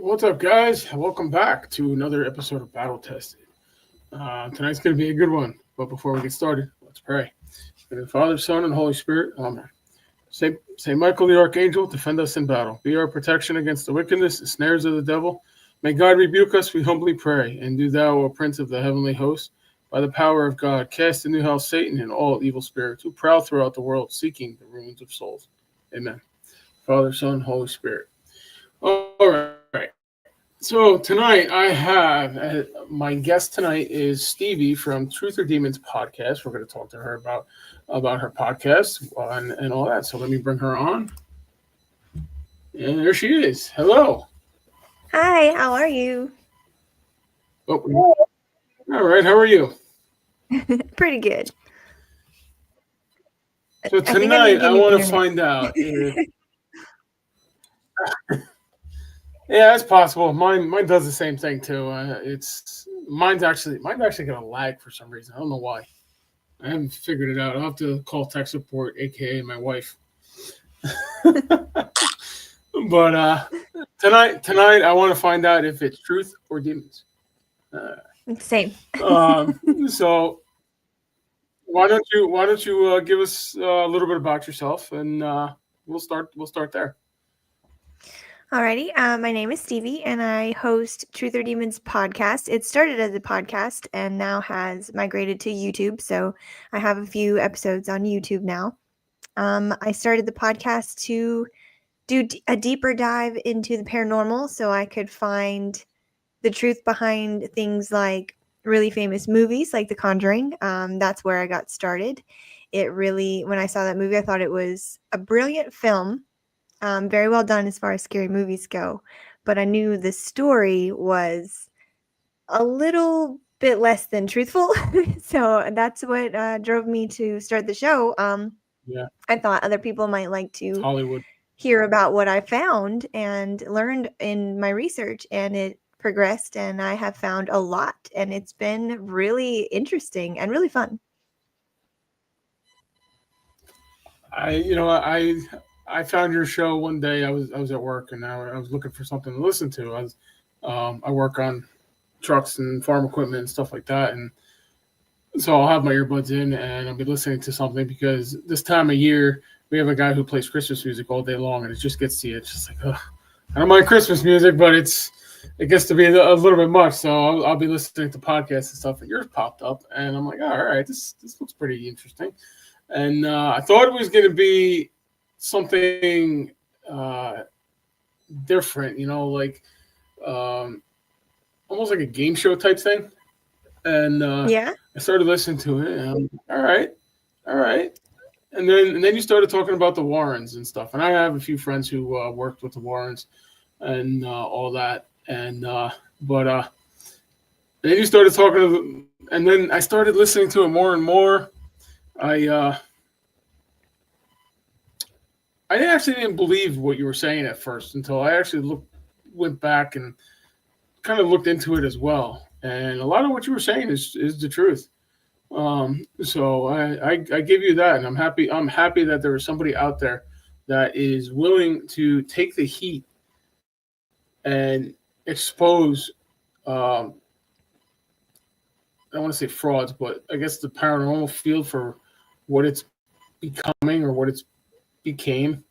What's up, guys? Welcome back to another episode of Battle Tested. Tonight's going to be a good one, but before we get started, let's pray. In the Father, Son, and Holy Spirit, Amen. Saint Michael the Archangel, defend us in battle. Be our protection against the wickedness and snares of the devil. May God rebuke us, we humbly pray. And do thou, O Prince of the heavenly host, by the power of God, cast into hell Satan and all evil spirits who prowl throughout the world, seeking the ruins of souls. Amen. Father, Son, Holy Spirit. All right. So tonight I have my guest tonight is Stevi from Truth or Demons podcast. We're going to talk to her about her podcast and all that. So let me bring her on. And there she is. Hello. Hi, how are you? Oh, all right. How are you? Pretty good. So tonight I want to find out. Yeah, it's possible. Mine does the same thing too. Mine's actually gonna lag for some reason. I don't know why. I haven't figured it out. I'll have to call tech support, aka my wife. But tonight I want to find out if it's truth or demons. Same. So why don't you give us a little bit about yourself, and we'll start there. Alrighty. My name is Stevi, and I host Truth or Demons podcast. It started as a podcast and now has migrated to YouTube. So I have a few episodes on YouTube now. I started the podcast to do a deeper dive into the paranormal so I could find the truth behind things like really famous movies like The Conjuring. That's where I got started. When I saw that movie, I thought it was a brilliant film. Very well done as far as scary movies go, but I knew the story was a little bit less than truthful. So that's what drove me to start the show. Yeah. I thought other people might like to Hollywood. hear about what I found and learned in my research, and it progressed, and I have found a lot, and it's been really interesting and really fun. I found your show one day. I was at work, and I was looking for something to listen to. I work on trucks and farm equipment and stuff like that, and so I'll have my earbuds in and I'll be listening to something because this time of year we have a guy who plays Christmas music all day long, and it just gets to you. It's just like, ugh, I don't mind Christmas music, but it gets to be a little bit much. So I'll be listening to podcasts and stuff, and yours popped up, and I'm like, oh, all right, this looks pretty interesting. And I thought it was going to be something different, like almost like a game show type thing. And Yeah. I started listening to it, and I'm like, all right. And then you started talking about the Warrens and stuff. And I have a few friends who worked with the Warrens and all that. And but then you started talking, and then I started listening to it more and more. I actually didn't believe what you were saying at first until I actually went back and kind of looked into it as well. And a lot of what you were saying is the truth. So I give you that, and I'm happy. I'm happy that there is somebody out there that is willing to take the heat and expose. I don't want to say frauds, but I guess the paranormal field for what it's becoming or what it's became.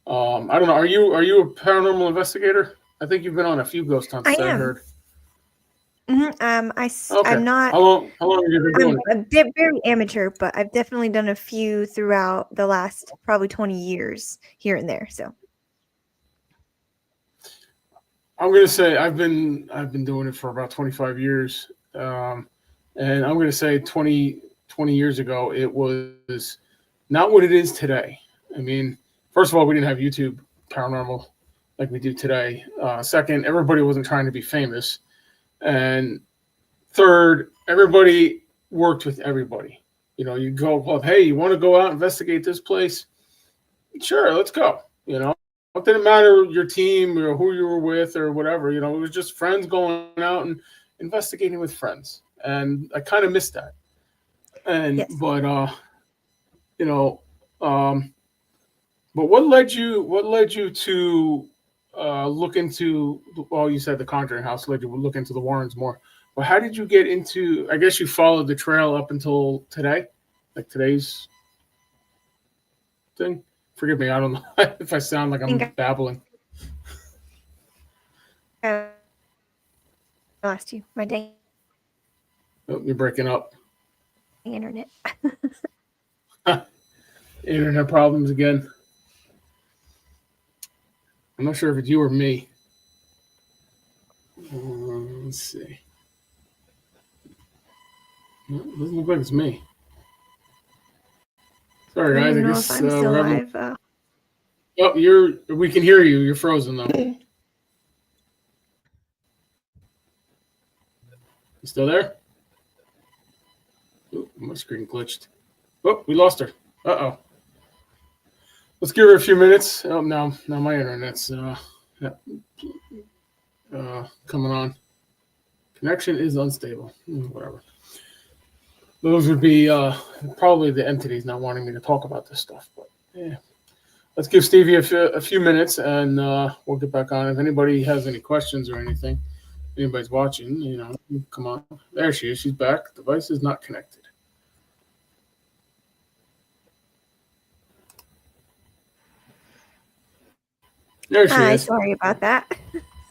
I don't know. Are you a paranormal investigator? I think you've been on a few ghost hunts. I heard. Mm-hmm. Okay. I'm not. How long have you been doing it? I'm very amateur, but I've definitely done a few throughout the last probably 20 years here and there. So I'm gonna say I've been doing it for about 25 years, and I'm gonna say 20 years ago it was not what it is today. I mean, first of all, we didn't have YouTube paranormal like we do today. Second, everybody wasn't trying to be famous. And third, everybody worked with everybody. You go up, hey, you want to go out and investigate this place? Sure, let's go. It didn't matter your team or who you were with or whatever. It was just friends going out and investigating with friends. And I kind of missed that. And yes. But but what led you to look into, well, you said the Conjuring House led you to look into the Warrens more. But how did you get into? I guess you followed the trail up until today, like today's thing. Forgive me, I don't know if I sound like I I'm think babbling. I lost you. My dang Oh, you're breaking up. internet. Internet problems again. I'm not sure if it's you or me. Let's see. No, it doesn't look like it's me. Sorry, I don't guys. I even know if guess I'm still we're having. live. Oh, you're. We can hear you. You're frozen though. You still there? Oh, my screen glitched. Oh, we lost her. Uh oh. Let's give her a few minutes. Oh, now my internet's coming on. Connection is unstable. Whatever. Those would be probably the entities not wanting me to talk about this stuff. But yeah, let's give Stevie a few minutes, and we'll get back on. If anybody has any questions or anything, anybody's watching, come on. There she is. She's back. Device is not connected. There she Hi, is. sorry about that.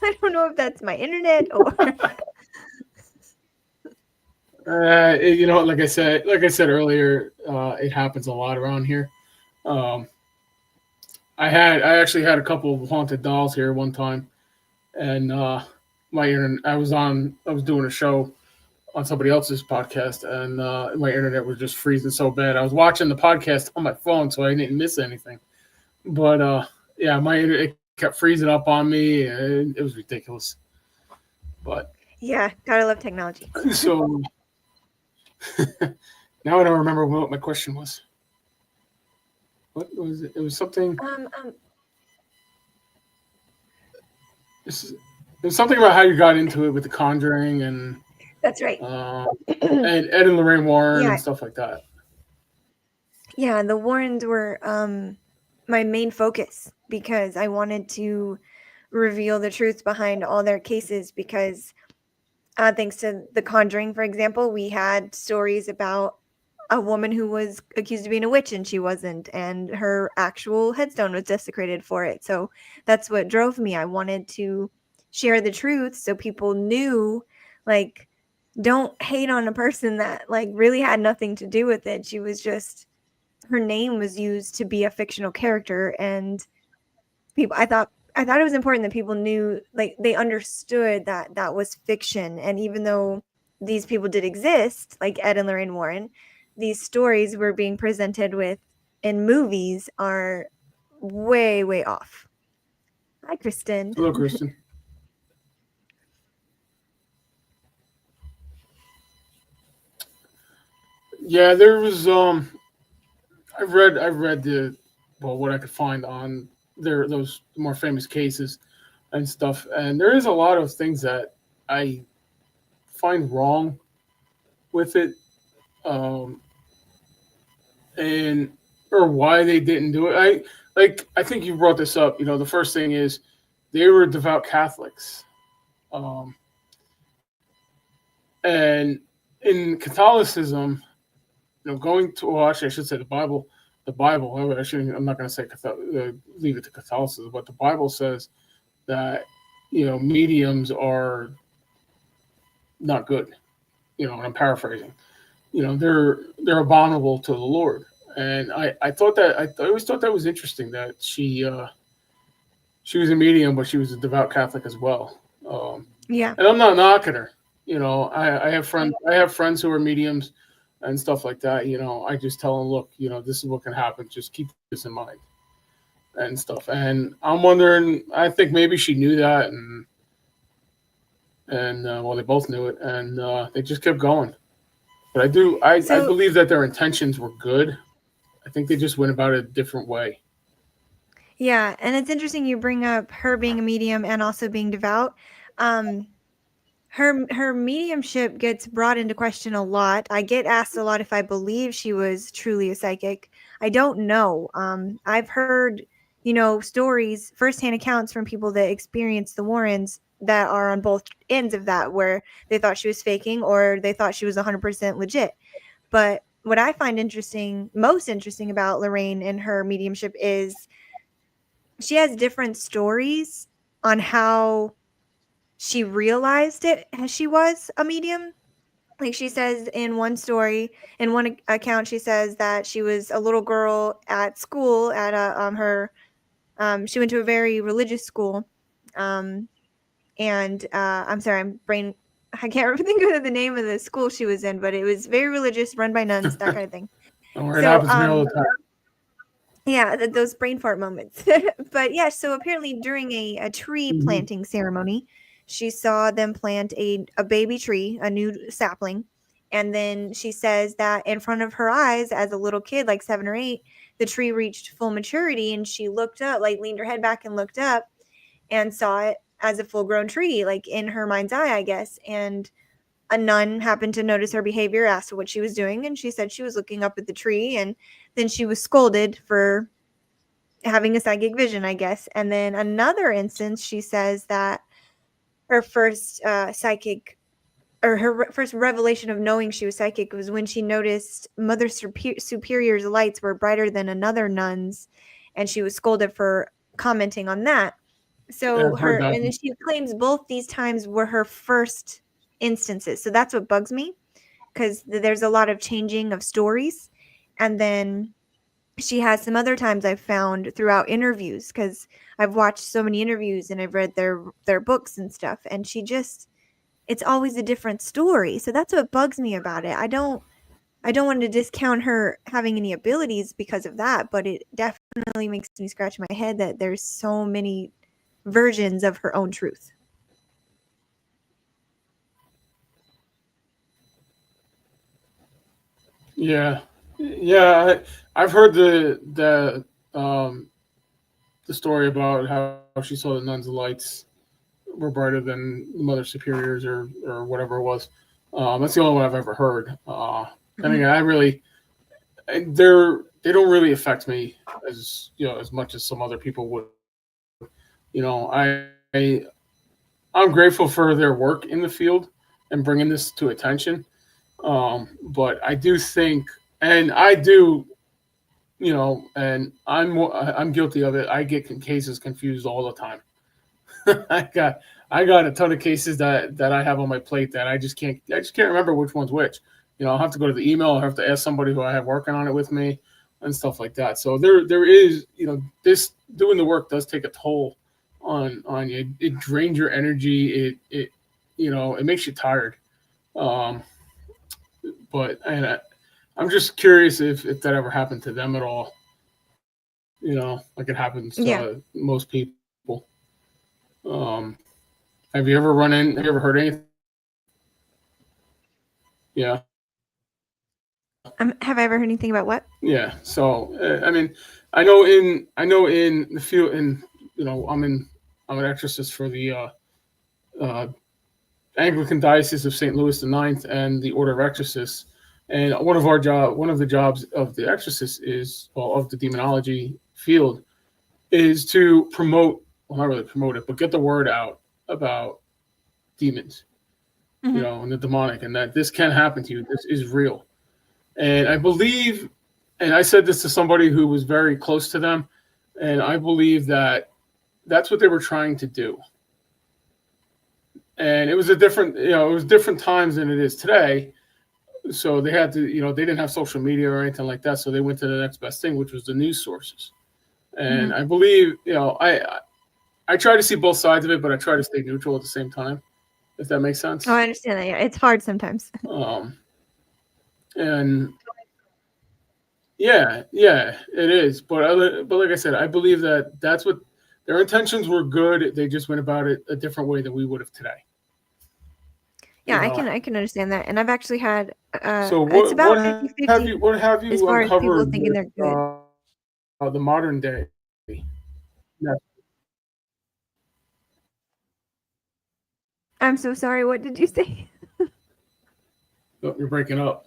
I don't know if that's my internet or. Like I said earlier, it happens a lot around here. Um, I actually had a couple of haunted dolls here one time, and my internet. I was doing a show on somebody else's podcast, and my internet was just freezing so bad. I was watching the podcast on my phone, so I didn't miss anything. But yeah, my internet kept freezing up on me, and it was ridiculous. But Yeah, gotta love technology. so now I don't remember what my question was. What was it? It was something. It was something about how you got into it with The Conjuring and That's right. and Ed and Lorraine Warren Yeah. and stuff like that. Yeah, the Warrens were my main focus because I wanted to reveal the truth behind all their cases because thanks to The Conjuring, for example, we had stories about a woman who was accused of being a witch and she wasn't, and her actual headstone was desecrated for it. So that's what drove me. I wanted to share the truth so people knew, like, don't hate on a person that like really had nothing to do with it. She was just, her name was used to be a fictional character, and people, I thought it was important that people knew, like, they understood that that was fiction. And even though these people did exist, like Ed and Lorraine Warren, these stories we're being presented with in movies are way, way off. Hi, Kristen. Hello, Kristen. Yeah, there was I've read the what I could find on those more famous cases and stuff, and there is a lot of things that I find wrong with it, um, and or why they didn't do it. I think you brought this up. The first thing is they were devout Catholics, um, and in Catholicism, going to, well, actually, I should say the Bible. The Bible. I'm not going to say leave it to Catholicism, but the Bible says that mediums are not good. And I'm paraphrasing. They're abominable to the Lord. And I thought that I always thought that was interesting that she was a medium, but she was a devout Catholic as well. Yeah. And I'm not knocking her. I have friends who are mediums and stuff like that. I just tell them, look, this is what can happen. Just keep this in mind and stuff. And I'm wondering, I think maybe she knew that, and well, they both knew it, and they just kept going. But I believe that their intentions were good. I think they just went about it a different way. Yeah, and it's interesting you bring up her being a medium and also being devout. Her mediumship gets brought into question a lot. I get asked a lot if I believe she was truly a psychic. I don't know. I've heard stories, firsthand accounts from people that experienced the Warrens that are on both ends of that, where they thought she was faking or they thought she was 100% legit. But what I find most interesting about Lorraine and her mediumship is she has different stories on how she realized it as she was a medium. Like she says in one story, in one account, she says that she was a little girl at school at she went to a very religious school, and I'm sorry, I can't think of the name of the school she was in, but it was very religious, run by nuns, that kind of thing. Don't worry, it So happens to me all the time. yeah, those brain fart moments. But yeah, so apparently during a tree Mhm. planting ceremony, she saw them plant a baby tree, a new sapling. And then she says that in front of her eyes, as a little kid, like 7 or 8, the tree reached full maturity and she looked up, like leaned her head back and looked up and saw it as a full grown tree, like in her mind's eye, I guess. And a nun happened to notice her behavior, asked her what she was doing, and she said she was looking up at the tree. And then she was scolded for having a psychic vision, I guess. And then another instance, she says that her first psychic, or her first revelation of knowing she was psychic, was when she noticed Mother Superior's lights were brighter than another nun's, and she was scolded for commenting on that. Yeah, So I've heard that. and then she claims both these times were her first instances. So that's what bugs me, because there's a lot of changing of stories. And then she has some other times I've found throughout interviews, because I've watched so many interviews and I've read their books and stuff, and it's always a different story. So that's what bugs me about it. I don't want to discount her having any abilities because of that, but it definitely makes me scratch my head that there's so many versions of her own truth. Yeah, yeah. I've heard the story about how she saw the nuns' lights were brighter than the Mother Superiors or whatever it was. That's the only one I've ever heard. And Mhm. again, they don't really affect me as as much as some other people would. I'm grateful for their work in the field and bringing this to attention. But I do think, and I do, and I'm guilty of it. I get cases confused all the time. I got I got a ton of cases that I have on my plate that I just can't remember which one's which. I'll have to go to the email. I'll have to ask somebody who I have working on it with me and stuff like that. So there is, this doing the work does take a toll on you. It drains your energy. It makes you tired. Um, but I'm just curious if that ever happened to them at all. Like it happens to Yeah. most people. Um, have you ever heard anything like that? Yeah. Have I ever heard anything about what? Yeah. So I mean, I know in the field, and I'm an exorcist for the uh, Anglican Diocese of St. Louis the Ninth and the Order of Exorcists. And one of the jobs of the exorcist is, well, of the demonology field, is to promote, well, not really promote it, but get the word out about demons, Hmm. and the demonic, and that this can happen to you. This is real. And I believe, and I said this to somebody who was very close to them, and I believe that that's what they were trying to do. And it was different times than it is today. So they had to, they didn't have social media or anything like that. So they went to the next best thing, which was the news sources. Hmm. And I believe, I try to see both sides of it, but I try to stay neutral at the same time, if that makes Oh, sense. I understand that. Yeah, it's hard sometimes. Um, and Yeah, yeah, it is. But like I said, I believe that that's what their intentions were good. They just went about it a different way than we would have today. Yeah, You know. I can understand that. And I've actually had So it's about 50-50 what have as you far as people uncovered thinking with they're good. the modern day? Yeah. I'm so sorry. What did you say? Oh, you're breaking up.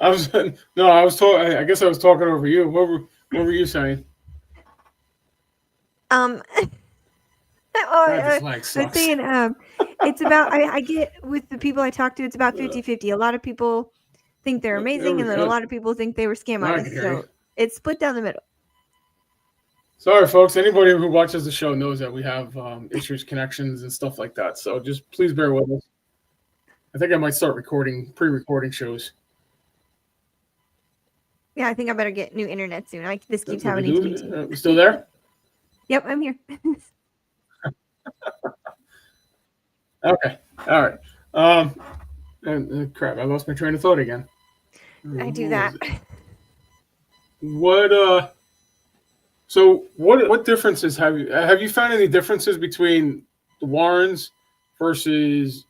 I was no, I was talking. I guess I was talking over you. What were you saying? Um, God, I this lag was sucks. saying, it's about I get with the people I talk to, it's about 50-50. A lot of people think they're There amazing, we and then a go. lot of people think they were scam Now I can artists. hear you. So it's split down the middle. Sorry, folks. Anybody who watches the show knows that we have issues, connections, and stuff like that. So just please bear with us. I think I might start pre-recording shows. Yeah, I think I better get new internet soon. This keeps Did we happening to me lose? too. We still there? Yep, I'm here. Okay. All right. Um, crap, I lost my train of thought again. I What do was that. it? What So what differences have you found any differences between the Warrens versus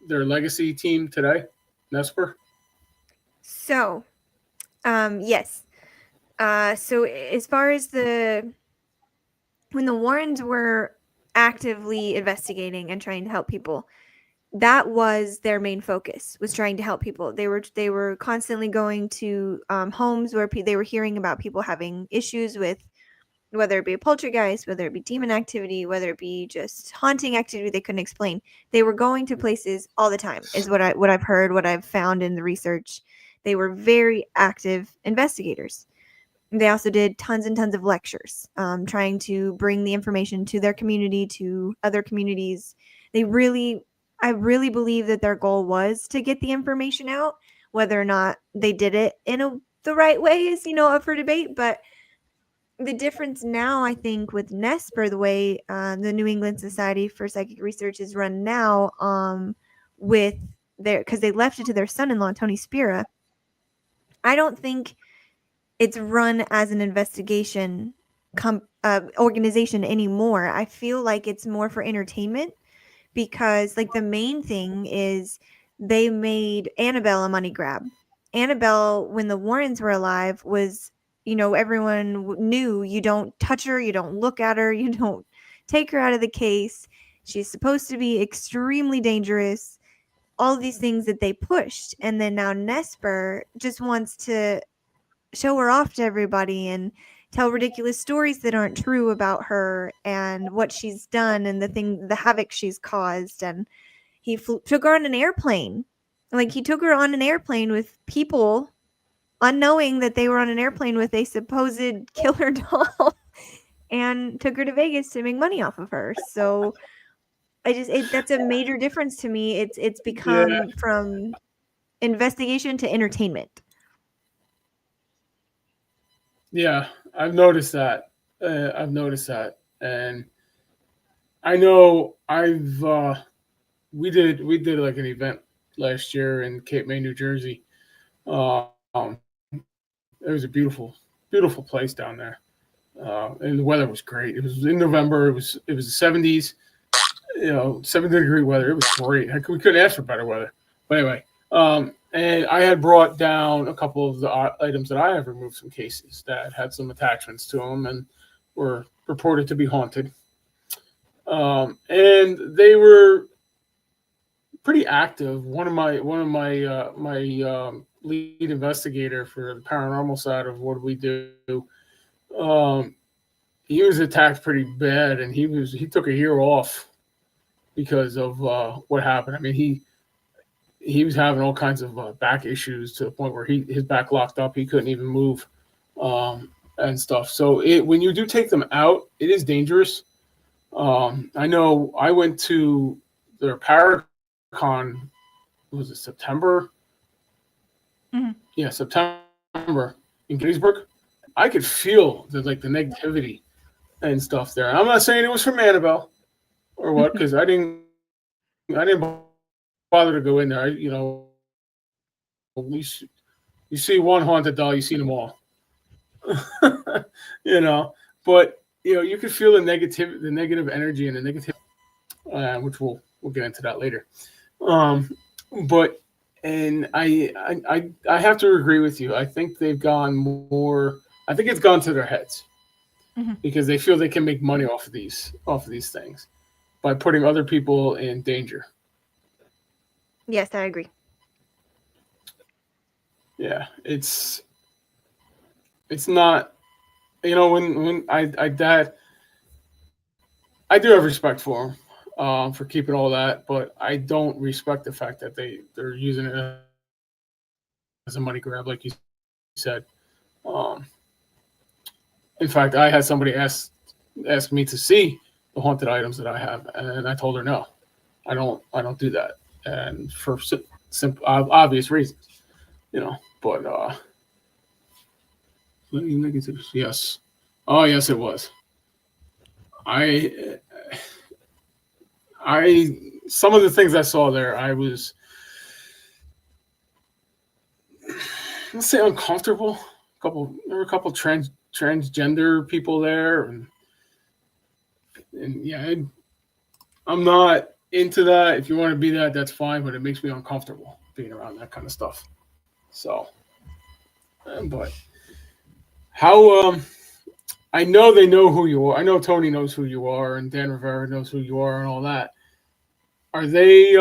their legacy team today, Nesper? So, yes. So as far as when the Warrens were actively investigating and trying to help people, that was their main focus, was trying to help people. They were constantly going to homes where they were hearing about people having issues with, whether it be a poltergeist, whether it be demon activity, whether it be just haunting activity they couldn't explain. They were going to places all the time, is what I've heard, what I've found in the research. They were very active investigators. They also did tons and tons of lectures, trying to bring the information to their community, to other communities. I really believe that their goal was to get the information out. Whether or not they did it the right way is, up for debate. But the difference now, I think, with NESPR, the way the New England Society for Psychic Research is run now, with because they left it to their son-in-law, Tony Spira. I don't think it's run as an investigation organization anymore. I feel like it's more for entertainment, because like the main thing is they made Annabelle a money grab. Annabelle, when the Warrens were alive, was, everyone knew you don't touch her, you don't look at her, you don't take her out of the case. She's supposed to be extremely dangerous. All these things that they pushed, and then now Nesper just wants to show her off to everybody and tell ridiculous stories that aren't true about her and what she's done and the havoc she's caused. And he took her on an airplane. Like, he took her on an airplane with people, unknowing that they were on an airplane with a supposed killer doll, and took her to Vegas to make money off of her. So that's a major difference to me. It's Yeah, become from investigation to entertainment. yeah, I've noticed that. And I know we did like an event last year in Cape May, New Jersey. Um, it was a beautiful place down there, and the weather was great. It was in November. It was the 70s. 70-degree weather. It was great. We couldn't ask for better weather. But anyway, and I had brought down a couple of the items that I have removed from cases that had some attachments to them and were reported to be haunted. And they were pretty active. My lead investigator for the paranormal side of what we do, um, he was attacked pretty bad, and he took a year off because of what happened. I mean, he was having all kinds of back issues to the point where his back locked up. He couldn't even move, and stuff. So when you do take them out, it is dangerous. I know I went to their Paracon. Was it September? Mhm. Yeah, September in Gettysburg. I could feel the negativity and stuff there. I'm not saying it was from Annabelle or what, because I didn't bother to go in there. You see one haunted doll, you see them all. But you could feel the negative energy and the negativity, which we'll get into that later. Um, but and I have to agree with you. I think they've gone more. I think it's gone to their heads Mhm. because they feel they can make money off of these things by putting other people in danger. Yes, I agree. yeah, it's not, when I that I do have respect for him, for keeping all that, but I don't respect the fact that they're using it as a money grab, like you said. Um, in fact, I had somebody ask me to see the haunted items that I have, and I told her no, I don't do that, and for obvious reasons, But negatives, yes, oh yes, it was. I I some of the things I saw there, I was, let's say, uncomfortable. There were a couple transgender people there, and yeah, I'm not into that. If you want to be that, that's fine, but it makes me uncomfortable being around that kind of stuff. So, but how I know they know who you are. I know Tony knows who you are, and Dan Rivera knows who you are, and all that. Are they?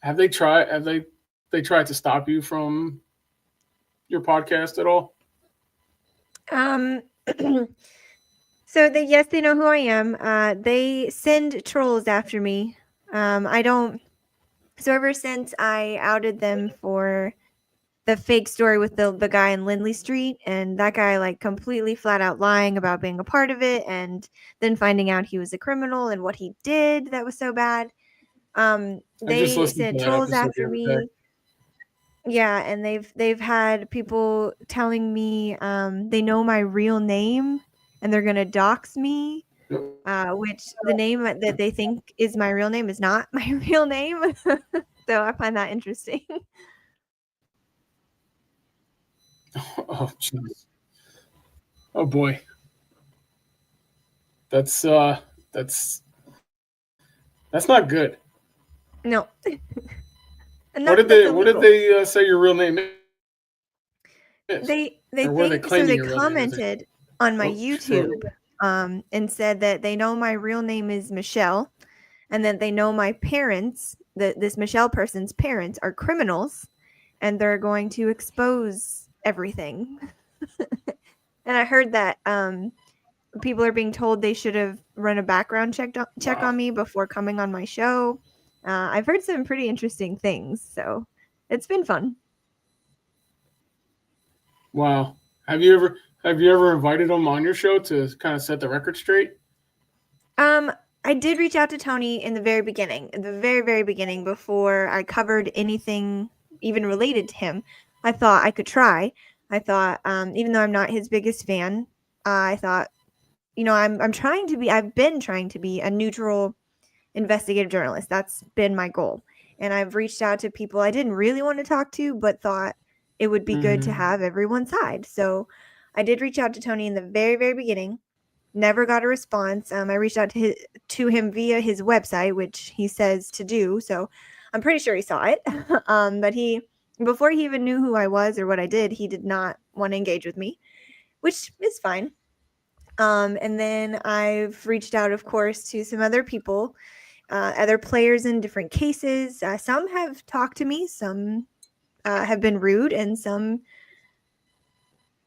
Have they tried? They tried to stop you from your podcast at all? Um, so yes, they know who I am. They send trolls after me. I don't. So ever since I outed them for the fake story with the guy in Lindley Street, and that guy like completely flat out lying about being a part of it, and then finding out he was a criminal and what he did that was so bad. I just They listened to sent that trolls episode the after other day. me. Yeah, and they've had people telling me they know my real name and they're gonna dox me. Yep. Which the name that they think is my real name is not my real name. So I find that interesting. Oh, jeez. Oh boy. That's that's not good. No. And What did that's illegal. they say your real name is, or were they They claiming your think real so. name? They Is it? commented on my Oh, she froze. YouTube and said that they know my real name is Michelle, and that they know my parents, this Michelle person's parents, are criminals, and they're going to expose everything. And I heard that people are being told they should have run a background check Wow. on me before coming on my show. I've heard some pretty interesting things, so it's been fun. Wow. Have you ever invited them on your show to kind of set the record straight? Um, I did reach out to Tony in the very beginning, very beginning, before I covered anything even related to him. I thought I could try. I thought, even though I'm not his biggest fan, I thought, I'm trying to be. I've been trying to be a neutral investigative journalist. That's been my goal. And I've reached out to people I didn't really want to talk to, but thought it would be good to Mm-hmm. have everyone's side. So I did reach out to Tony in the very beginning. Never got a response. I reached out to him via his website, which he says to do. So I'm pretty sure he saw it. But before he even knew who I was or what I did, he did not want to engage with me, which is fine. And then I've reached out, of course, to some other people, other players in different cases. Some have talked to me, some have been rude, and some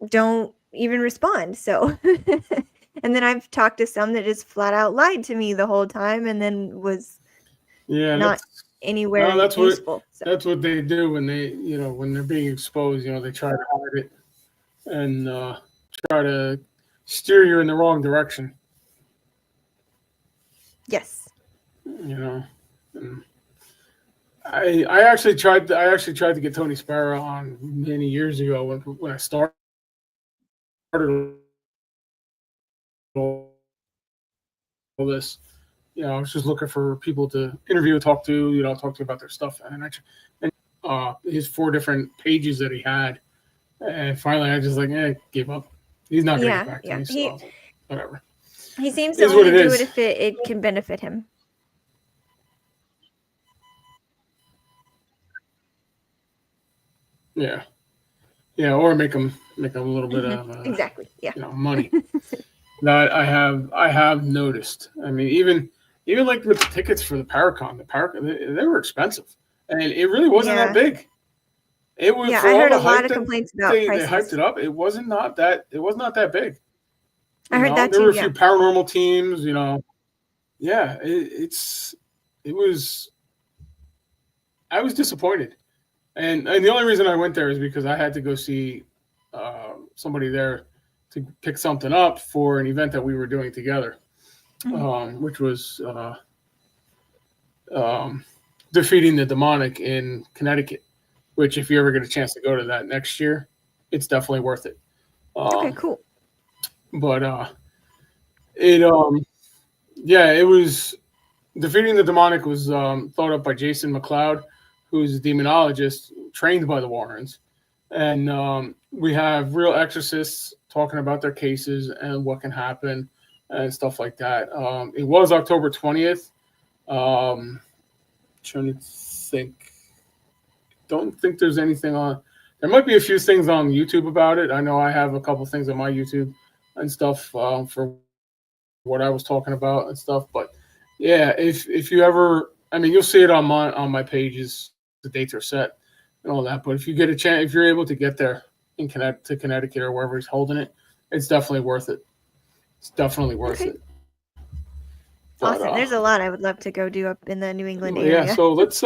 don't even respond. So, and then I've talked to some that just flat out lied to me the whole time and then was Yeah, not no, anywhere useful. So, that's what they do when when they're being exposed. They try to hide it and try to steer you in the wrong direction. yes. You know. And I actually tried to get Tony Sparrow on many years ago when I started all this. I was just looking for people to interview, talk to about their stuff, and his 4 different pages that he had, and finally I just gave up. He's not gonna get Yeah. back to me, Yeah. so I was like, whatever. He It seems to is what only it do it is. if it can benefit him. Yeah, yeah, or make a little bit of Exactly. Yeah. money. That I have noticed. I mean, even like with the tickets for the Paracon, they were expensive, and it really wasn't that Yeah. big. It was, Yeah, for I all heard the a lot hype of that complaints about they hyped prices. it up. It was not that big. I heard that There too. were a Yeah. few paranormal teams. Yeah, it was. I was disappointed, and the only reason I went there is because I had to go see somebody there to pick something up for an event that we were doing together, Mhm. which was um, defeating the demonic in Connecticut. Which, if you ever get a chance to go to that next year, it's definitely worth it. Okay, Um, cool. but it yeah, it was defeating the demonic was thought up by Jason McLeod, who's a demonologist trained by the Warrens, and we have real exorcists talking about their cases and what can happen and stuff like that. It was October 20th. Trying to think. Don't think there's anything on. There might be a few things on YouTube about it. I know I have a couple things on my YouTube and stuff for what I was talking about and stuff. But yeah, if you ever, I mean, you'll see it on my pages. The dates are set and all that. But if you get a chance, if you're able to get there to Connecticut or wherever he's holding it, it's definitely worth it. It's definitely worth Okay. it. But Awesome. There's a lot I would love to go do up in the New England yeah. area. So let's.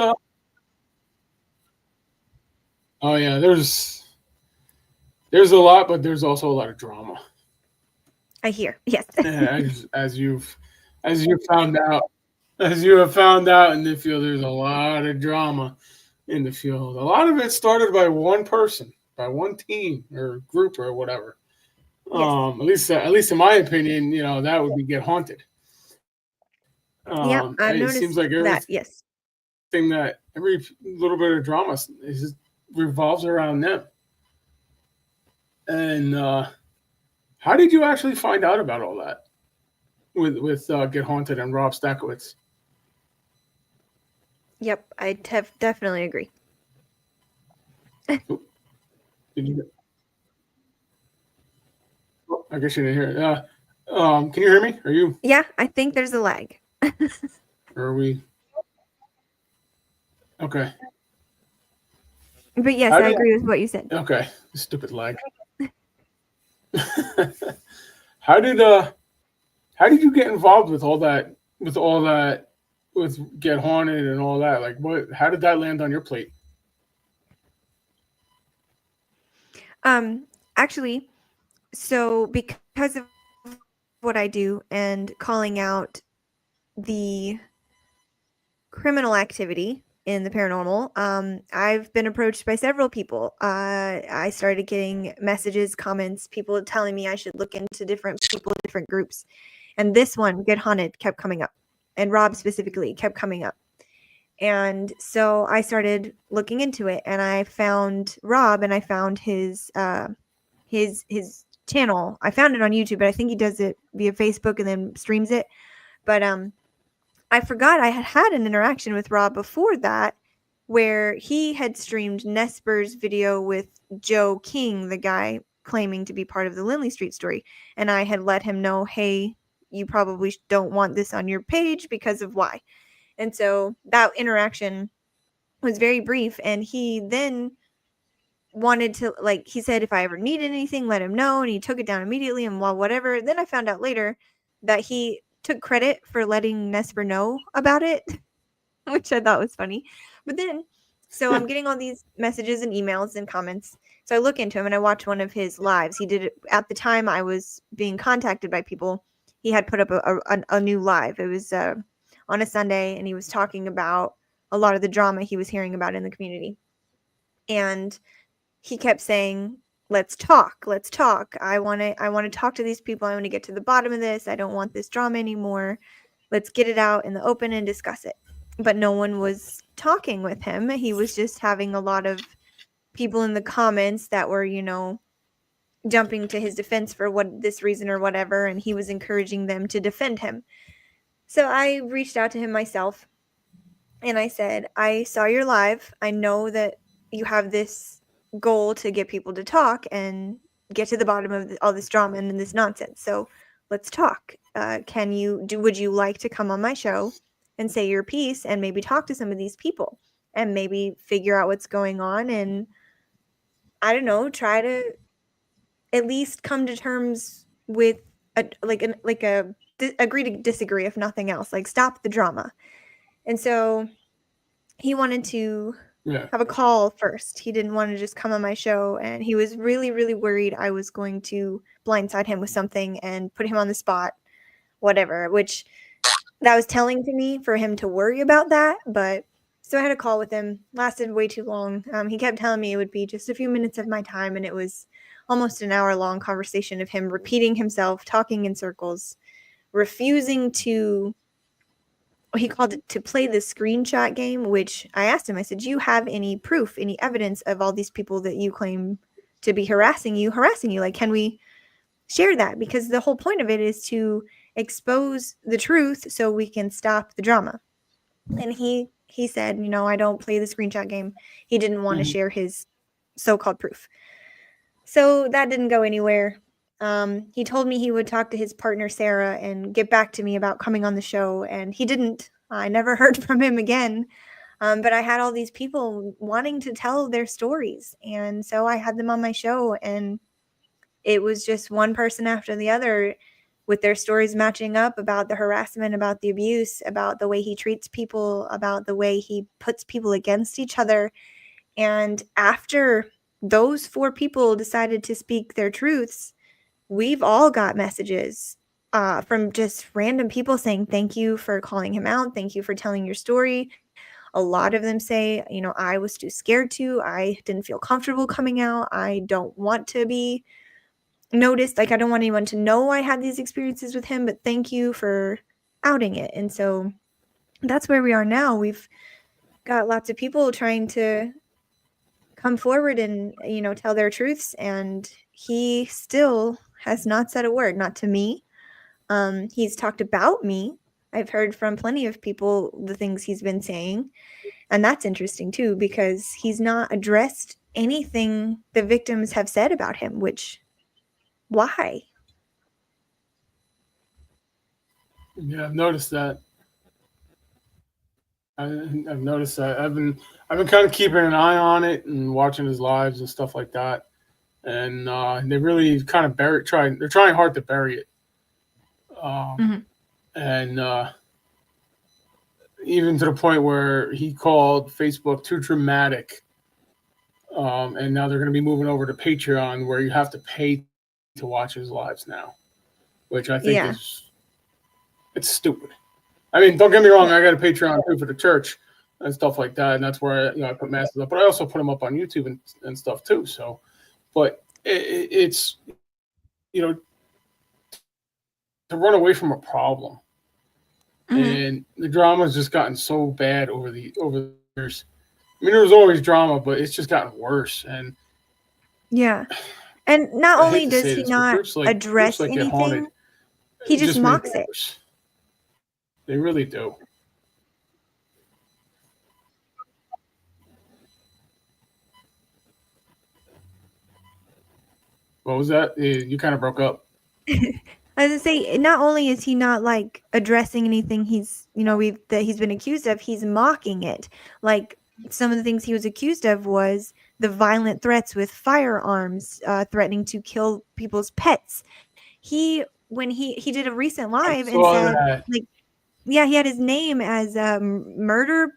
Oh yeah, there's a lot, but there's also a lot of drama. I hear. Yes. As you found out, as you have found out in the field, there's a lot of drama in the field. A lot of it started by one person, by one team or group or whatever. Yes. At least in my opinion, that would be Get Haunted. Yep. I've It seems noticed like that. Yes. every little bit of drama revolves around them. And how did you actually find out about all that with Get Haunted and Rob Stakowitz? Yep. I definitely agree. Did you? Oh, I guess you didn't hear it. Can you hear me? Are you? Yeah, I think there's a lag. Or are we? Okay. But yes, How I did? agree with what you said. Okay. Stupid lag. how did how did you get involved with all that? With all that? With Get Haunted and all that? Like, what? How did that land on your plate? Actually, so because of what I do and calling out the criminal activity in the paranormal, I've been approached by several people. I started getting messages, comments, people telling me I should look into different people, different groups. And this one, Get Haunted, kept coming up. And Rob specifically kept coming up. And so I started looking into it, and I found Rob, and I found his channel. I found it on YouTube, but I think he does it via Facebook and then streams it. But I forgot I had an interaction with Rob before that, where he had streamed Nesper's video with Joe King, the guy claiming to be part of the Lindley Street story, and I had let him know, hey, you probably don't want this on your page because of why. And so that interaction was very brief, and he then wanted to, like, he said if I ever needed anything, let him know, and he took it down immediately, and whatever. Then I found out later that he took credit for letting Nesper know about it, which I thought was funny. But then, so I'm getting all these messages and emails and comments. So I look into him and I watch one of his lives. He did it at the time I was being contacted by people. He had put up a new live. It was on a Sunday, and he was talking about a lot of the drama he was hearing about in the community. And he kept saying, let's talk. I want to talk to these people. I want to get to the bottom of this. I don't want this drama anymore. Let's get it out in the open and discuss it. But no one was talking with him. He was just having a lot of people in the comments that were, jumping to his defense for what this reason or whatever, and he was encouraging them to defend him. So I reached out to him myself, and I said, I saw your live. I know that you have this goal to get people to talk and get to the bottom of all this drama and this nonsense. So let's talk. Would you like to come on my show and say your piece and maybe talk to some of these people and maybe figure out what's going on and I don't know, try to at least come to terms with agree to disagree, if nothing else, like stop the drama. And so he wanted to Yeah. have a call first. He didn't want to just come on my show, and he was really, really worried I was going to blindside him with something and put him on the spot, whatever, which that was telling to me for him to worry about that. But so I had a call with him, lasted way too long. He kept telling me it would be just a few minutes of my time, and it was almost an hour-long conversation of him repeating himself, talking in circles, refusing to, he called it, to play the screenshot game, which I asked him, I said, do you have any proof, any evidence of all these people that you claim to be harassing you? Like, can we share that? Because the whole point of it is to expose the truth so we can stop the drama. And he said, I don't play the screenshot game. He didn't want to share his so-called proof. So that didn't go anywhere. He told me he would talk to his partner, Sarah, and get back to me about coming on the show. And he didn't. I never heard from him again. But I had all these people wanting to tell their stories. And so I had them on my show, and it was just one person after the other with their stories matching up about the harassment, about the abuse, about the way he treats people, about the way he puts people against each other. And after those 4 people decided to speak their truths, we've all got messages from just random people saying, thank you for calling him out. Thank you for telling your story. A lot of them say, I was too scared to. I didn't feel comfortable coming out. I don't want to be noticed. Like, I don't want anyone to know I had these experiences with him, but thank you for outing it. And so that's where we are now. We've got lots of people trying to come forward and, tell their truths. And he still has not said a word, not to me. He's talked about me. I've heard from plenty of people the things he's been saying. And that's interesting too, because he's not addressed anything the victims have said about him, which, why? Yeah, I've noticed that. I've noticed that. I've been kind of keeping an eye on it and watching his lives and stuff like that. And they really kind of they're trying hard to bury it. And even to the point where he called Facebook too dramatic. And now they're going to be moving over to Patreon, where you have to pay to watch his lives now, which I think it's stupid. I mean, don't get me wrong. I got a Patreon too for the church and stuff like that, and that's where I put masses up. But I also put them up on YouTube and stuff too. So, but it's to run away from a problem, and the drama's just gotten so bad over the years. I mean, there was always drama, but it's just gotten worse. And and not only does he not address like anything, he just mocks it. They really do. What was that? You kind of broke up. I was gonna say, not only is he not like addressing anything he's that he's been accused of, he's mocking it. Like, some of the things he was accused of was the violent threats with firearms, threatening to kill people's pets. When he did a recent live and said, like, he had his name as a murder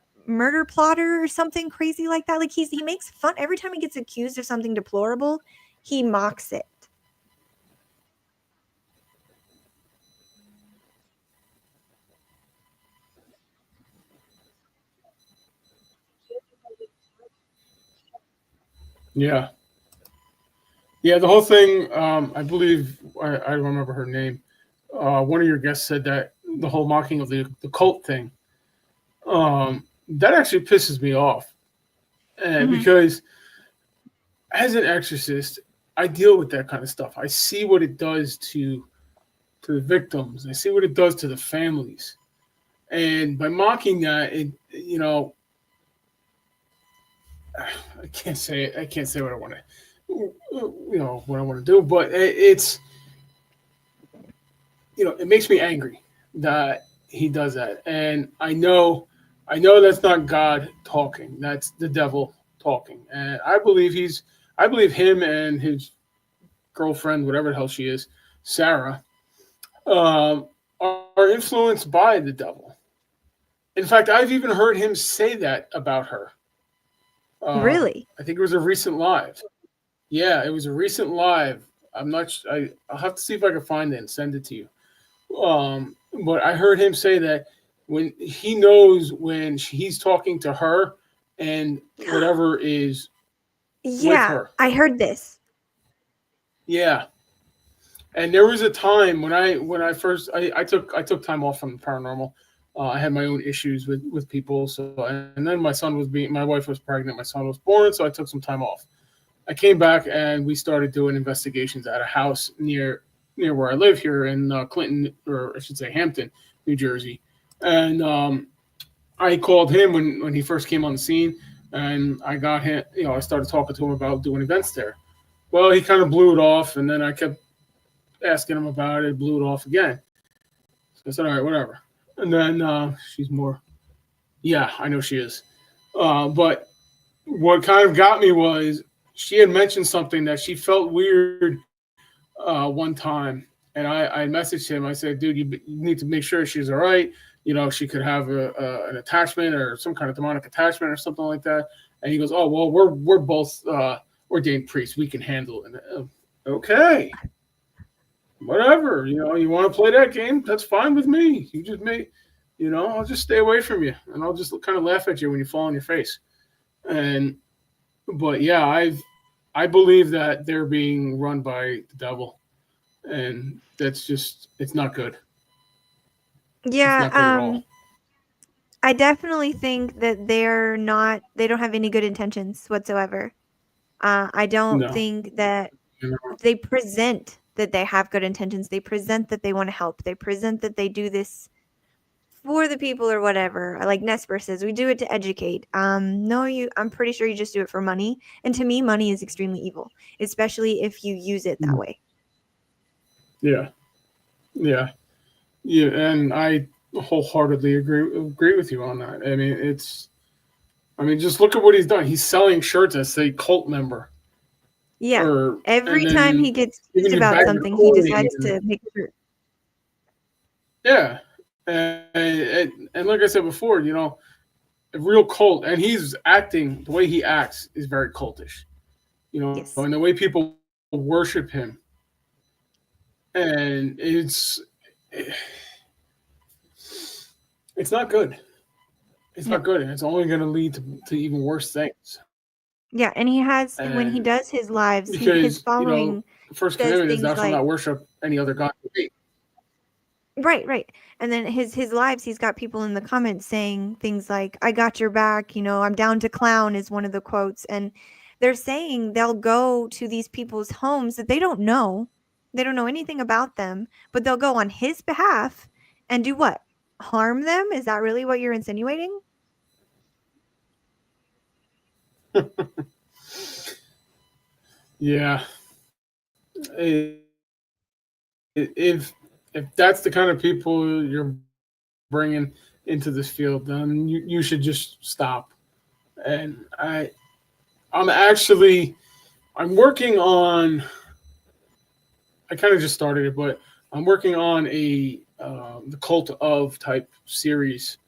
plotter or something crazy like that. Like, he makes fun every time he gets accused of something deplorable. He mocks it. Yeah. Yeah, the whole thing, I believe, I remember her name. One of your guests said that the whole mocking of the cult thing, that actually pisses me off. Because as an exorcist, I deal with that kind of stuff. I see what it does to the victims. I see what it does to the families. And by mocking that, I can't say it. I can't say what I want to, what I want to do. But it's, it makes me angry that he does that. And I know that's not God talking. That's the devil talking. And I believe he's I believe him and his girlfriend, whatever the hell she is, Sarah, are influenced by the devil. In fact, I've even heard him say that about her. Really? I think it was a recent live. Yeah, it was a recent live. I'm not. I'll have to see if I can find it and send it to you. But I heard him say that when he knows when he's talking to her and whatever is with Yeah, her. I heard this. Yeah, and there was a time when I first I took time off from the paranormal. I had my own issues with people, so and then my wife was pregnant, my son was born, so I took some time off. I came back and we started doing investigations at a house near where I live here in Clinton, or I should say Hampton, New Jersey. And I called him when he first came on the scene, and I got him. I started talking to him about doing events there. Well, he kind of blew it off, and then I kept asking him about it, blew it off again. So I said, all right, whatever. And then she's more, yeah, I know she is. But what kind of got me was she had mentioned something that she felt weird one time. And I messaged him. I said, dude, you need to make sure she's all right. She could have an attachment or some kind of demonic attachment or something like that. And he goes, oh, well, we're both ordained priests. We can handle it. Okay. Whatever, you want to play that game, that's fine with me. You just may, I'll just stay away from you, and I'll just kind of laugh at you when you fall on your face. But yeah, I believe that they're being run by the devil, and it's not good. Yeah, It's not good at all. I definitely think that they don't have any good intentions whatsoever. I don't No. think that they present that they have good intentions. They present that they want to help. They present that they do this for the people or whatever. Like Nesper says, we do it to educate. No, I'm pretty sure you just do it for money. And to me, money is extremely evil, especially if you use it that way. Yeah. Yeah. Yeah. And I wholeheartedly agree with you on that. I mean, just look at what he's done. He's selling shirts that say cult member. Yeah. Every time he gets teased about something, he decides to make sure. Yeah. And like I said before, a real cult, and he's acting, the way he acts is very cultish, Yes. and the way people worship him. And it's not good. It's not good, and it's only going to lead to even worse things. Yeah, and he has, when he does his lives, his following the first says commandment is things thou shalt like, not worship any other god but me. Right. And then his lives, he's got people in the comments saying things like, I got your back, I'm down to clown is one of the quotes. And they're saying they'll go to these people's homes that they don't know. They don't know anything about them, but they'll go on his behalf and do what? Harm them? Is that really what you're insinuating? Yeah. If that's the kind of people you're bringing into this field, then you should just stop. And I'm working on. I kind of just started it, but I'm working on the cult of type series.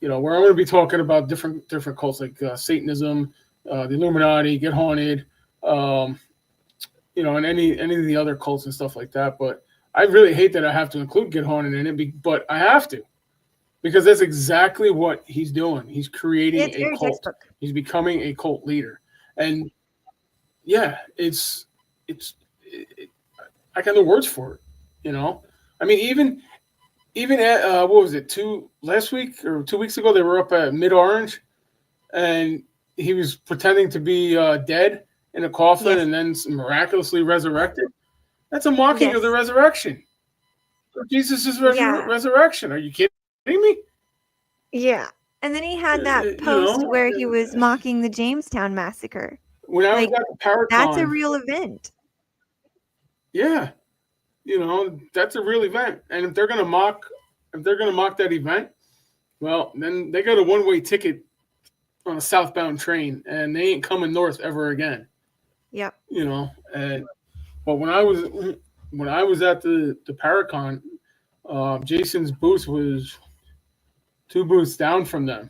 Where I'm going to be talking about different cults like Satanism, the Illuminati, Get Haunted, and any of the other cults and stuff like that. But I really hate that I have to include Get Haunted in it, but I have to, because that's exactly what he's doing. He's creating a cult. Textbook. He's becoming a cult leader, and yeah, it's I got no words for it. I mean, even at what was it, last week or 2 weeks ago, they were up at Mid Orange, and he was pretending to be dead in a coffin, and then miraculously resurrected. That's a mocking of the resurrection. Jesus' resurrection. Are you kidding me? Yeah. And then he had that post where he was mocking the Jamestown massacre. When I was at the Paracon, that's a real event. Yeah. That's a real event. And if they're gonna mock that event, well, then they got a one-way ticket on a southbound train, and they ain't coming north ever again. Yep. And but when I was at the Paracon, Jason's booth was two booths down from them,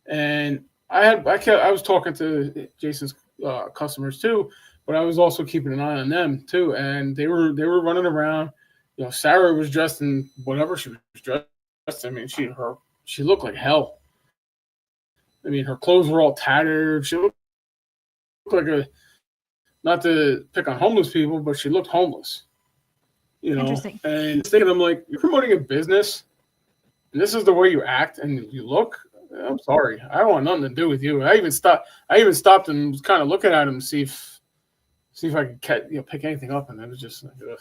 and I was talking to Jason's customers too, but I was also keeping an eye on them too, and they were running around. Sarah was dressed in whatever she was dressed. I mean, she looked like hell. I mean, her clothes were all tattered. She looked like not to pick on homeless people, but she looked homeless. And Interesting. thinking, I'm like, you're promoting a business, and this is the way you act and you look. I'm sorry, I don't want nothing to do with you. I even stopped and was kind of looking at him to see if I could pick anything up, and it was just like, ugh.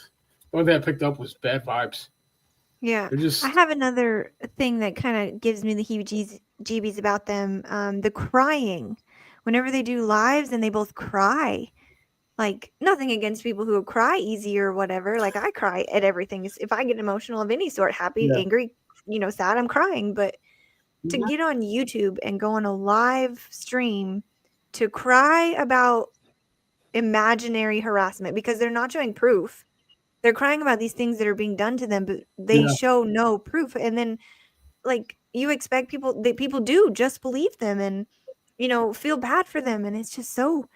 The only thing I picked up was bad vibes. Yeah. They're I just have another thing that kind of gives me the heebie-jeebies about them. The crying. Whenever they do lives and they both cry. Like, nothing against people who cry easy or whatever. Like, I cry at everything. If I get emotional of any sort, happy, yeah, angry, sad, I'm crying. But to get on YouTube and go on a live stream to cry about imaginary harassment because they're not showing proof. They're crying about these things that are being done to them, but they yeah, show no proof. And then, like, you expect people do just believe them and, feel bad for them. And it's just so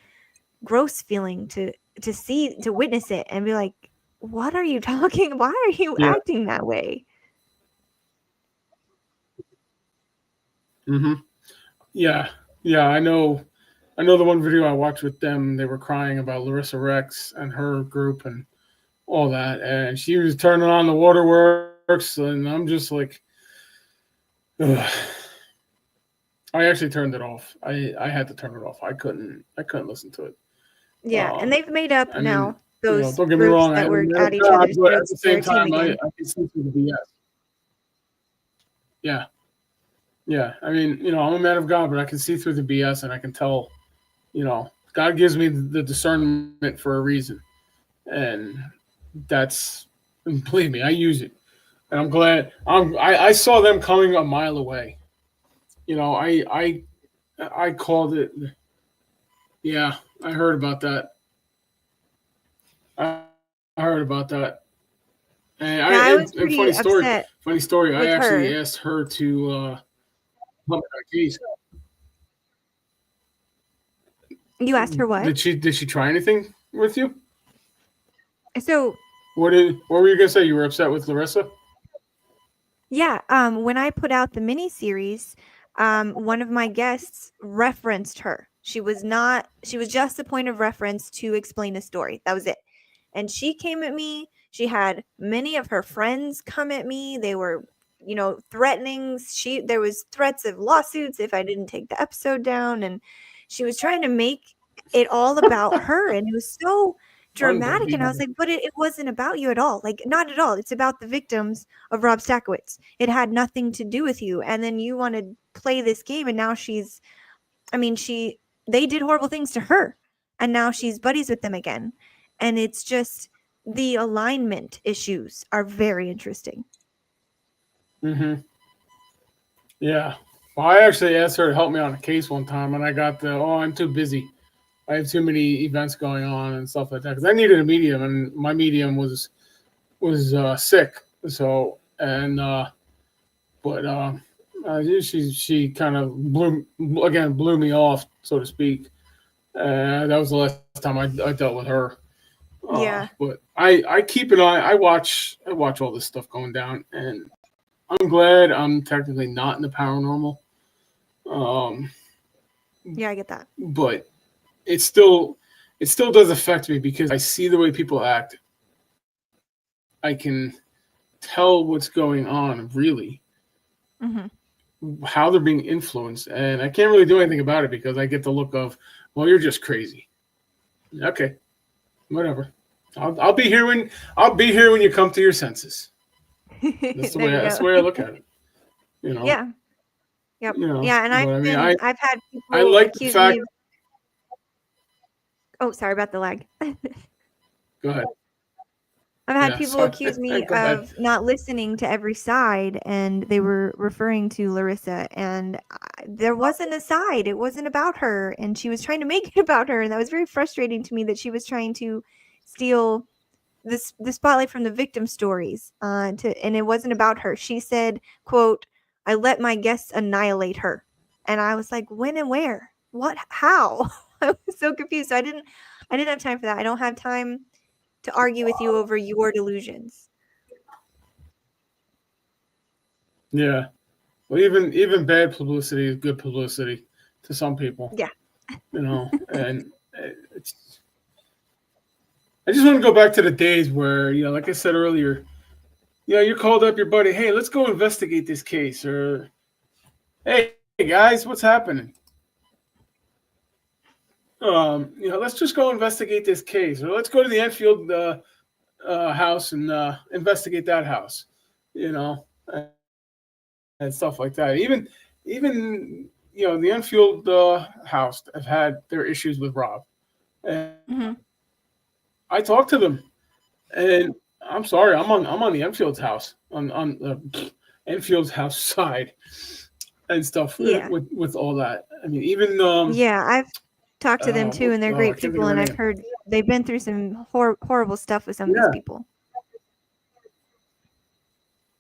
gross feeling to witness it and be like, what are you talking? Why are you yeah. acting that way? hmm Yeah, yeah. I know the one video I watched with them. They were crying about Larissa Rex and her group and all that, and she was turning on the waterworks, and I'm just like, ugh. I actually turned it off. I had to turn it off. I couldn't listen to it. Yeah, and Um, they've made up I mean, now those don't get me groups wrong. I that am a were man at of each God, other's but at throats. the They're same a team time, I again. I can see through the BS. Yeah, yeah. I mean, I'm a man of God, but I can see through the BS, and I can tell. God gives me the discernment for a reason, and that's believe me, I use it, and I'm glad. I saw them coming a mile away. I called it. Yeah, I heard about that. I heard about that. And Yeah, I was funny pretty story. upset Funny story. I with actually her. asked her to help me on a case. You asked her what? Did she try anything with you? So What were you gonna say? You were upset with Larissa? yeah, when I put out the mini series, one of my guests referenced her. She was just a point of reference to explain a story. That was it. And she came at me. She had many of her friends come at me. They were, threatening. There was threats of lawsuits if I didn't take the episode down, and she was trying to make it all about her, and it was so dramatic. And I was Unbelievable. like, but it wasn't about you at all. Like, not at all. It's about the victims of Rob Stackowitz. It had nothing to do with you. And then you want to play this game, and now they did horrible things to her, and now she's buddies with them again. And it's just the alignment issues are very interesting. hmm Yeah. Well, I actually asked her to help me on a case one time, and I got I'm too busy. I have too many events going on and stuff like that because I needed a medium, and my medium was sick. So and but she kind of blew me off, so to speak. That was the last time I dealt with her. Yeah. But I keep an eye. I watch all this stuff going down, and I'm glad I'm technically not in the paranormal. Um, Yeah, I get that. but it still does affect me because I see the way people act. I can tell what's going on really, Hmm. how they're being influenced, and I can't really do anything about it because I get the look of, well, you're just crazy. Okay, whatever. I'll be here when you come to your senses. That's the There way you that's go. the way I look at it. You know, Yeah. Yep. Yeah, and But I mean, I I've had I people like the accuse me fact. of, oh, sorry about the lag. Go ahead. I've had Yeah. people So accuse me go ahead. of not listening to every side, and they were referring to Larissa, and there wasn't a side. It wasn't about her, and she was trying to make it about her, and that was very frustrating to me that she was trying to steal the spotlight from the victim stories, and it wasn't about her. She said, quote, "I let my guests annihilate her," and I was like, when and where? What? How? I was so confused. So I didn't have time for that. I don't have time to argue with you over your delusions. Yeah. Well, even bad publicity is good publicity to some people, Yeah. and it's. I just want to go back to the days where, like I said earlier, you called up your buddy, hey, let's go investigate this case, or hey guys, what's happening? Let's just go investigate this case, or let's go to the Enfield house and investigate that house, and stuff like that. Even the Enfield house have had their issues with Rob, and Mhm. I talked to them, and I'm sorry, I'm on the Enfield's house on the Enfield's house side and stuff Yeah. with all that. I mean, even Yeah, I've talked to them too, and they're I great can't think people, of her and I've name. heard they've been through some horrible stuff with some of these Yeah, people.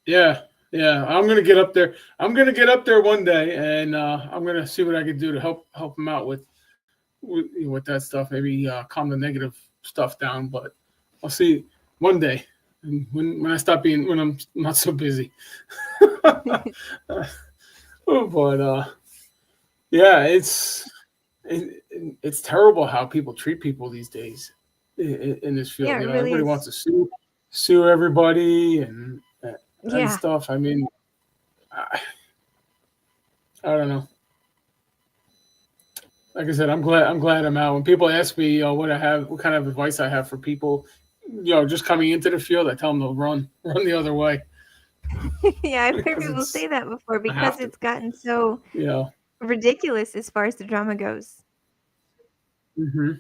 yeah, yeah. I'm gonna get up there. I'm gonna get up there one day, and I'm gonna see what I can do to help them out with that stuff. Maybe calm the negative stuff down. But I'll see one day, and when I stop being when I'm not so busy. But yeah, it's terrible how people treat people these days in this Yeah, field. it really Everybody is. wants to sue everybody and Yeah. stuff. I mean, I, I don't know. Like I said, I'm glad I'm out. When people ask me what kind of advice I have for people, just coming into the field, I tell them to run the other way Yeah, I've heard because people say that before I have because to. it's gotten so You know. ridiculous as far as the drama goes. Hmm.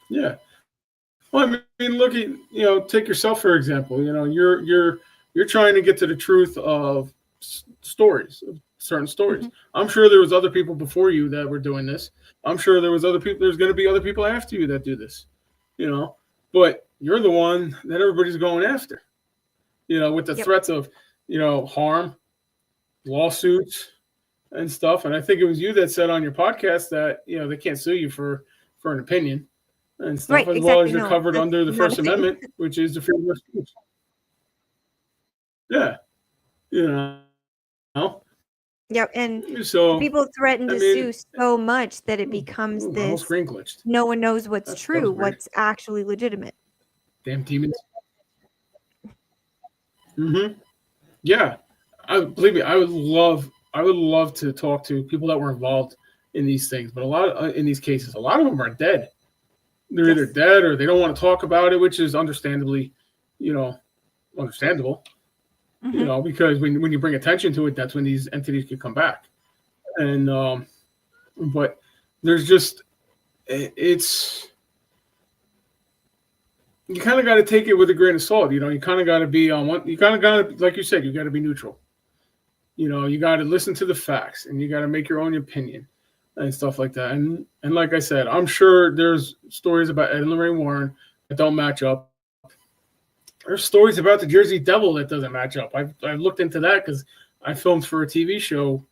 Yeah. Well, I mean, look at take yourself for example. You're trying to get to the truth of stories, of certain stories. Mhm. I'm sure there was other people before you that were doing this. I'm sure there was other people. There's going to be other people after you that do this. You know, but you're the one that everybody's going after. With the Yep. threats of harm, lawsuits, and stuff. And I think it was you that said on your podcast that they can't sue you for an opinion and stuff, Right, as well as exactly. you're No, covered that's under the not a First thing. Amendment, which is the freedom of speech. Yeah, you know. Yep, and So people I threaten to mean, sue so much that it ooh, becomes my whole this screen glitched. no one knows what's That was true, weird. what's actually legitimate. Damn demons. Hmm. Yeah, I believe me. I would love to talk to people that were involved in these things, but a lot in these cases, a lot of them are dead. They're either Yes. dead or they don't want to talk about it, which is understandably, you know, understandable. Mhm. Because when you bring attention to it, that's when these entities can come back. And but there's just it's you kind of got to take it with a grain of salt. You kind of got to be on one. You kind of got to, like you said, you got to be neutral. You got to listen to the facts, and you got to make your own opinion and stuff like that. And like I said, I'm sure there's stories about Ed and Lorraine Warren that don't match up. There's stories about the Jersey Devil that doesn't match up. I've looked into that because I filmed for a TV show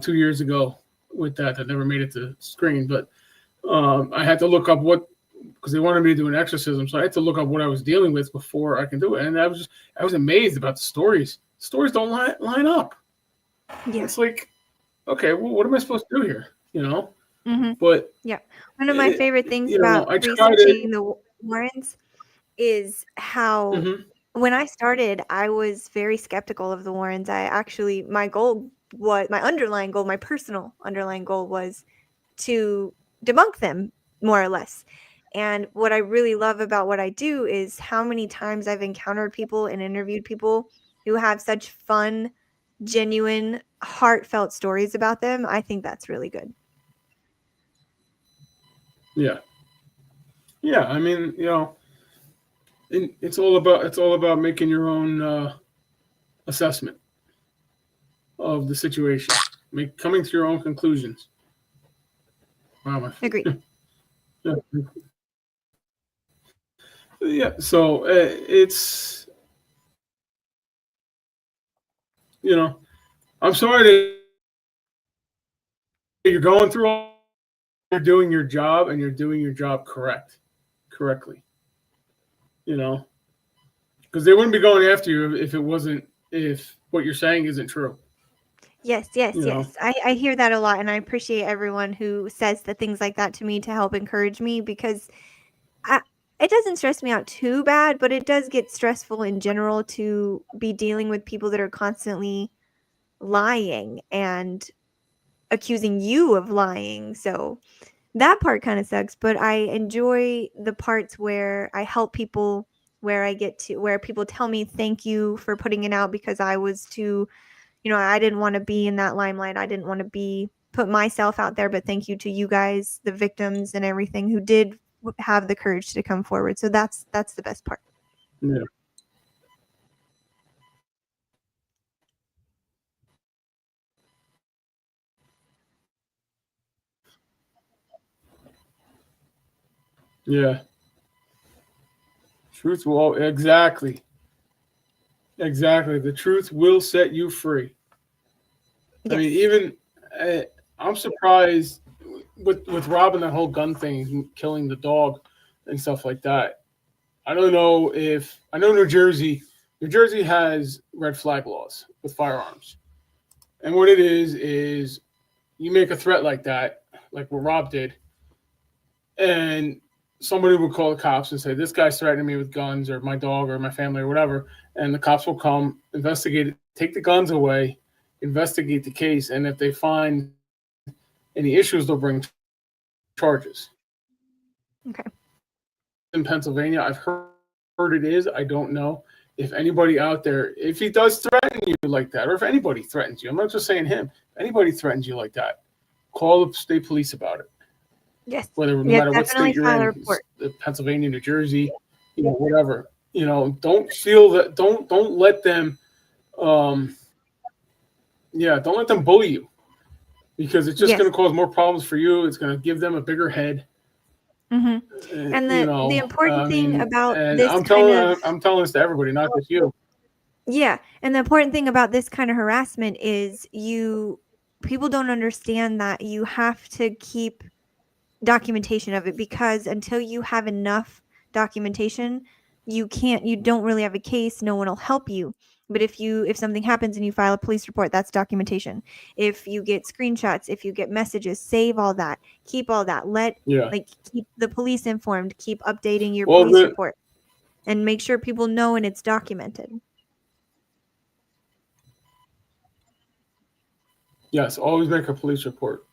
2 years ago with that never made it to screen, but I had to look up what because they wanted me to do an exorcism, so I had to look up what I was dealing with before I can do it. And I was amazed about the stories. Stories don't line up. Yeah. It's like, okay, well, what am I supposed to do here? Mhm. But Yeah. One of my favorite things about I try to. researching the Warrens is how Hmm. when I started, I was very skeptical of the Warrens. I actually my underlying goal, my personal underlying goal was to debunk them more or less. And what I really love about what I do is how many times I've encountered people and interviewed people who have such fun, genuine, heartfelt stories about them. I think that's really good. Yeah, yeah. I mean, And it's all about making your own assessment of the situation, coming to your own conclusions. Wow, Agreed. yeah, yeah. So it's I'm sorry that you're going through all. You're doing your job and you're doing your job correctly. You know, because they wouldn't be going after you if it wasn't if what you're saying isn't true. Yes, yes, You know, yes. I hear that a lot, and I appreciate everyone who says the things like that to me to help encourage me because I, it doesn't stress me out too bad, but it does get stressful in general to be dealing with people that are constantly lying and accusing you of lying. So that part kind of sucks, but I enjoy the parts where I help people, where I get to where people tell me thank you for putting it out because I was too, I didn't want to be in that limelight. I didn't want to be put myself out there, but thank you to you guys, the victims and everything who did have the courage to come forward. So that's the best part. yeah, yeah. Truth will exactly. The truth will set you free. I mean, Yes. even uh, I'm surprised with robbing that whole gun thing, killing the dog, and stuff like that. I don't know if I know New Jersey. New Jersey has red flag laws with firearms, and what it is you make a threat like that, like what Rob did, and somebody would call the cops and say, "This guy's threatening me with guns, or my dog, or my family, or whatever," and the cops will come, investigate it, take the guns away, investigate the case, and if they find any issues, they'll bring charges. Okay. In Pennsylvania, I've heard it is. I don't know if anybody out there, if he does threaten you like that, or if anybody threatens you. I'm not just saying him. If anybody threatens you like that, call the state police about it. Yes. Whether no Yes, matter what definitely state you're file a in, report. Pennsylvania, New Jersey, whatever. Don't feel that. Don't let them. Um, yeah, don't let them bully you because it's just Yes. going to cause more problems for you. It's going to give them a bigger head. Mhm. And the important I thing mean, about and this kind of I'm telling this to everybody, not just you. yeah, and the important thing about this kind of harassment is people don't understand that you have to keep documentation of it because until you have enough documentation, you don't really have a case, no one will help you. But if something happens and you file a police report, that's documentation. If you get screenshots, if you get messages, save all that. Keep all that. Yeah. Keep the police informed, keep updating your Well, police report and make sure people know and it's documented. yes, always make a police report.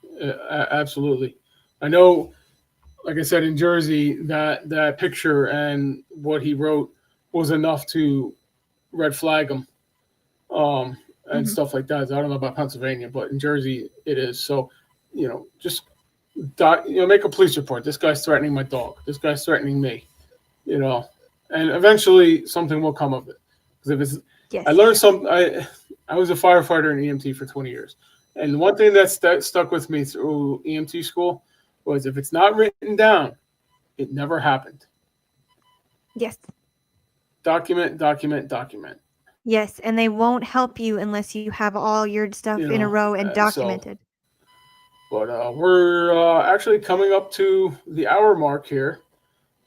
Absolutely. I know, like I said, in Jersey, that picture and what he wrote was enough to red flag him, and Mhm. stuff like that. I don't know about Pennsylvania, but in Jersey it is. So, just make a police report. This guy's threatening my dog. This guy's threatening me. You know, and eventually something will come of it. Because if it's, I Yes. learned some. I was a firefighter in EMT for 20 years, and one thing that stuck with me through EMT school was if it's not written down, it never happened. Yes. Document, document, document. Yes, and they won't help you unless you have all your stuff in a row and So, documented. but we're actually coming up to the hour mark here.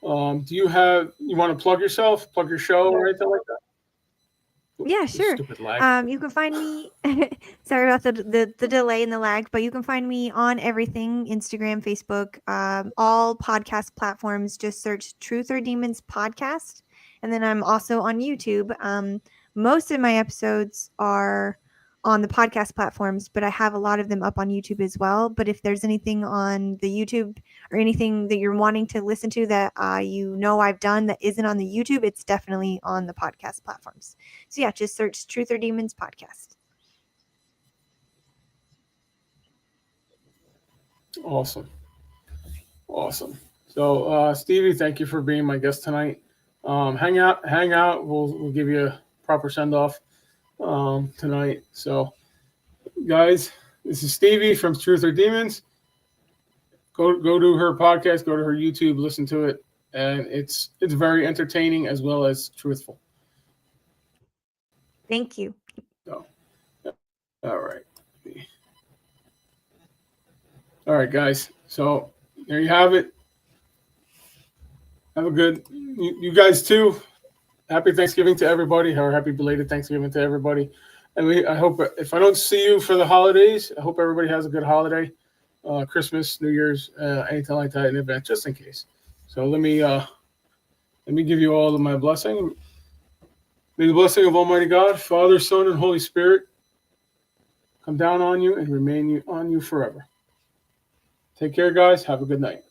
Do you want to plug yourself, plug your show, or anything like that? Yeah, sure. Stupid lag. You can find me. Sorry about the delay and the lag, but you can find me on everything: Instagram, Facebook, all podcast platforms. Just search "Truth or Demons" podcast, and then I'm also on YouTube. Most of my episodes are on the podcast platforms, but I have a lot of them up on YouTube as well. But if there's anything on the YouTube or anything that you're wanting to listen to that I've done that isn't on the YouTube, it's definitely on the podcast platforms. So yeah, just search Truth or Demons podcast. Awesome. Awesome. So, Stevie, thank you for being my guest tonight. Hang out. We'll give you a proper send off tonight. So, guys, this is Stevie from Truth or Demons. Go to her podcast. Go to her YouTube. Listen to it, and it's very entertaining as well as truthful. Thank you. So, all right. All right, guys. So there you have it. Have a good, you guys too. Happy Thanksgiving to everybody, or happy belated Thanksgiving to everybody. And I hope if I don't see you for the holidays, I hope everybody has a good holiday, Christmas, New Year's, anything like that in advance, just in case. So let me give you all of my blessing. May the blessing of Almighty God, Father, Son, and Holy Spirit come down on you and remain on you forever. Take care, guys. Have a good night.